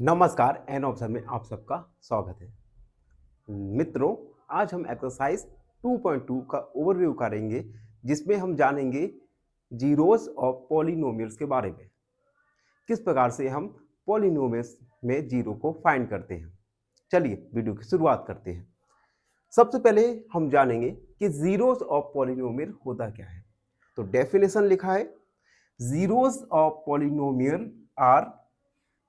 नमस्कार, an option में आप सबका स्वागत है। मित्रों, आज हम एक्सरसाइज 2.2 का ओवरव्यू करेंगे, जिसमें हम जानेंगे जीरोस ऑफ पॉलिनोमियल्स के बारे में। किस प्रकार से हम पॉलिनोमियल्स में जीरो को फाइंड करते हैं। चलिए वीडियो की शुरुआत करते हैं। सबसे पहले हम जानेंगे कि जीरोस ऑफ पॉलिनोमियल होता क्या है। तो डेफिनेशन लिखा है, zeros of polynomial are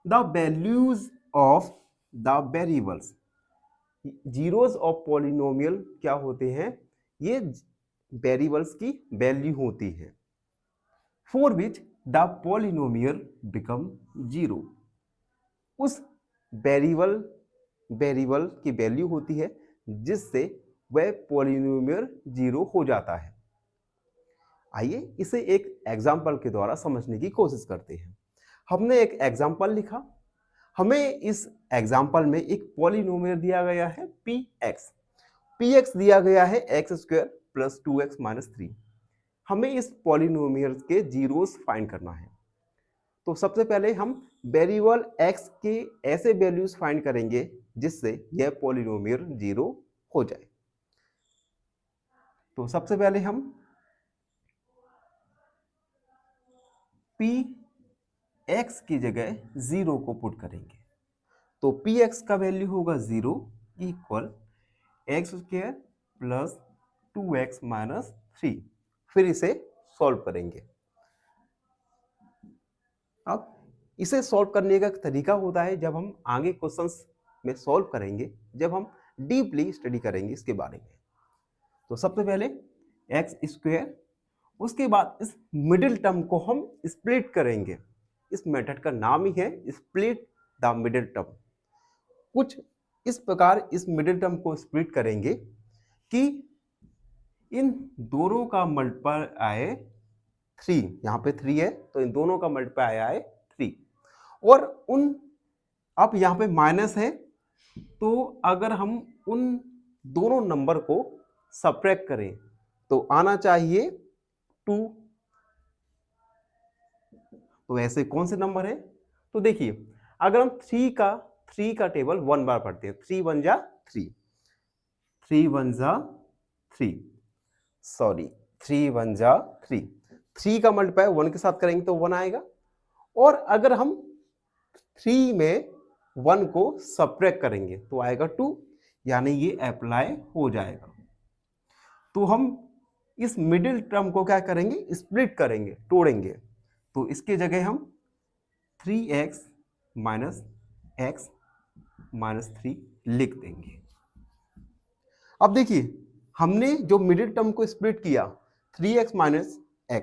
the values of the variables। Zeros of polynomial क्या होते हैं? ये वेरिएबल्स की वैल्यू होती है for which the polynomial become zero. उस वेरिएबल की वैल्यू होती है जिससे वह पॉलिनोमियल जीरो हो जाता है। आइए इसे एक एग्जाम्पल के द्वारा समझने की कोशिश करते हैं। हमने एक एग्जाम्पल लिखा। हमें इस एग्जाम्पल में एक पॉलिनोमियल दिया गया है px दिया गया है x square plus 2x minus 3। हमें इस पॉलिनोमियल के जीरोस फाइंड करना है। तो सबसे पहले हम वेरिएबल x के ऐसे वैल्यूज फाइंड करेंगे जिससे यह पॉलिनोमियल जीरो हो जाए। तो सबसे पहले हम x की जगह जीरो को पुट करेंगे। तो px का वैल्यू होगा zero equal x square plus 2x minus 3। फिर इसे सॉल्व करेंगे। अब इसे सॉल्व करने का तरीका होता है, जब हम आगे क्वेश्चंस में सॉल्व करेंगे, जब हम डीपली स्टडी करेंगे इसके बारे में। तो सबसे पहले एक्स स्क्वायर, उसके बाद इस मिडिल टर्म को हम स्प्लिट करेंगे। इस मेथड का नाम ही है स्प्लिट द मिडिल टर्म। कुछ इस प्रकार इस मिडिल टर्म को स्प्लिट करेंगे कि इन दोनों का मल्टीप्लाई आए 3। यहाँ पे 3 है तो इन दोनों का मल्टीप्लाई आए 3। और अब यहाँ पे माइनस है, तो अगर हम उन दोनों नंबर को सब्ट्रैक्ट करें तो आना चाहिए 2। तो ऐसे कौन से नंबर है? तो देखिए, अगर हम 3 का टेबल 1 बार पढ़ते हैं, 3 1 जा 3, 3 1 जा 3, सॉरी 3 1 जा 3। 3 का मल्टीप्लाई 1 के साथ करेंगे तो 1 आएगा। और अगर हम 3 में 1 को सब्ट्रैक्ट करेंगे तो आएगा 2, यानी ये अप्लाई हो जाएगा। तो हम इस मिडिल टर्म को क्या करेंगे? स्प्लिट करेंगे, तोड़ेंगे। तो इसके जगह हम 3x माइनस x माइनस 3 लिख देंगे। अब देखिए, हमने जो मिडिल टर्म को स्प्लिट किया 3x माइनस x,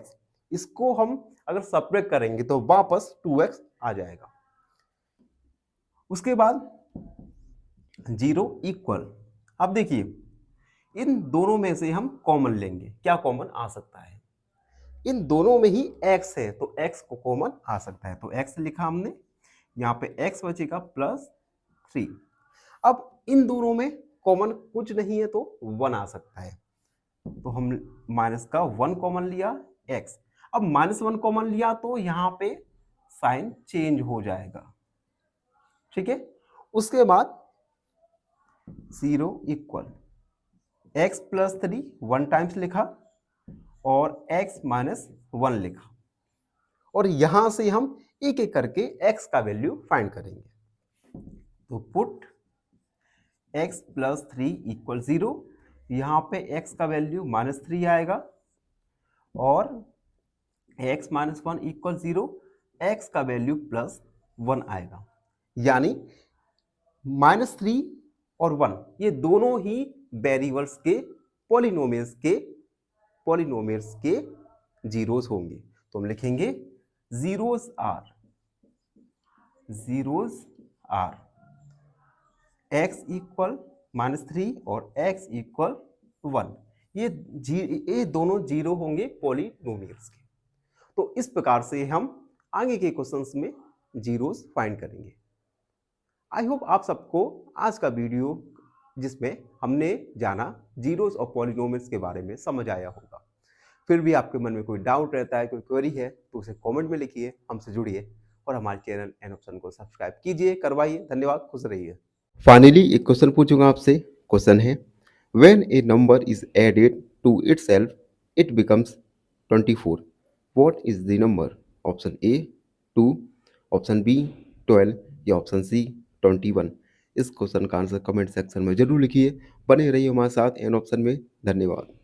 इसको हम अगर सब्ट्रैक्ट करेंगे तो वापस 2x आ जाएगा। उसके बाद 0 इक्वल, अब देखिए इन दोनों में से हम कॉमन लेंगे। क्या कॉमन आ सकता है? इन दोनों में ही x है तो x को कॉमन आ सकता है। तो x लिखा हमने, यहाँ पे x बचेगा प्लस 3। अब इन दोनों में कॉमन कुछ नहीं है तो 1 आ सकता है। तो हम माइनस का 1 कॉमन लिया x। अब माइनस 1 कॉमन लिया तो यहाँ पे साइन चेंज हो जाएगा। ठीक है। उसके बाद 0 इक्वल x प्लस 3 1 टाइम्स लिखा और x माइनस 1 लिखा। और यहां से हम एक एक करके x का वैल्यू फाइंड करेंगे। तो पुट x प्लस 3 इक्वल 0। यहाँ पे x का वैल्यू माइनस 3 आएगा और x माइनस 1 इक्वल 0, x का वैल्यू प्लस 1 आएगा। यानी माइनस 3 और 1 ये दोनों ही वेरिएबल्स के पॉलिनोमियल्स के जीरोस होंगे। तो हम लिखेंगे zeros are x equal minus 3 और x इक्वल 1। ये दोनों जीरो होंगे पॉलिनोमियल्स के। तो इस प्रकार से हम आगे के क्वेश्चंस में जीरोस फाइंड करेंगे। आई होप आप सबको आज का वीडियो, जिसमें हमने जाना जीरोस और पॉलिनोमियल्स के बारे में, समझ आया होगा। फिर भी आपके मन में कोई डाउट रहता है, कोई क्वेरी है, तो उसे कमेंट में लिखिए, हमसे जुड़िए और हमारे चैनल एन ऑप्शन को सब्सक्राइब कीजिए, करवाइए। धन्यवाद, खुश रहिए। फाइनली एक क्वेश्चन पूछूंगा आपसे। क्वेश्चन है, when a number is added to itself it becomes 24, what is the number? Option A 2, option B 12 या ऑप्शन सी 21। इस क्वेश्चन का आंसर कमेंट सेक्शन में जरूर लिखिए। बने रहिए हमारे साथ एन ऑप्शन में। धन्यवाद।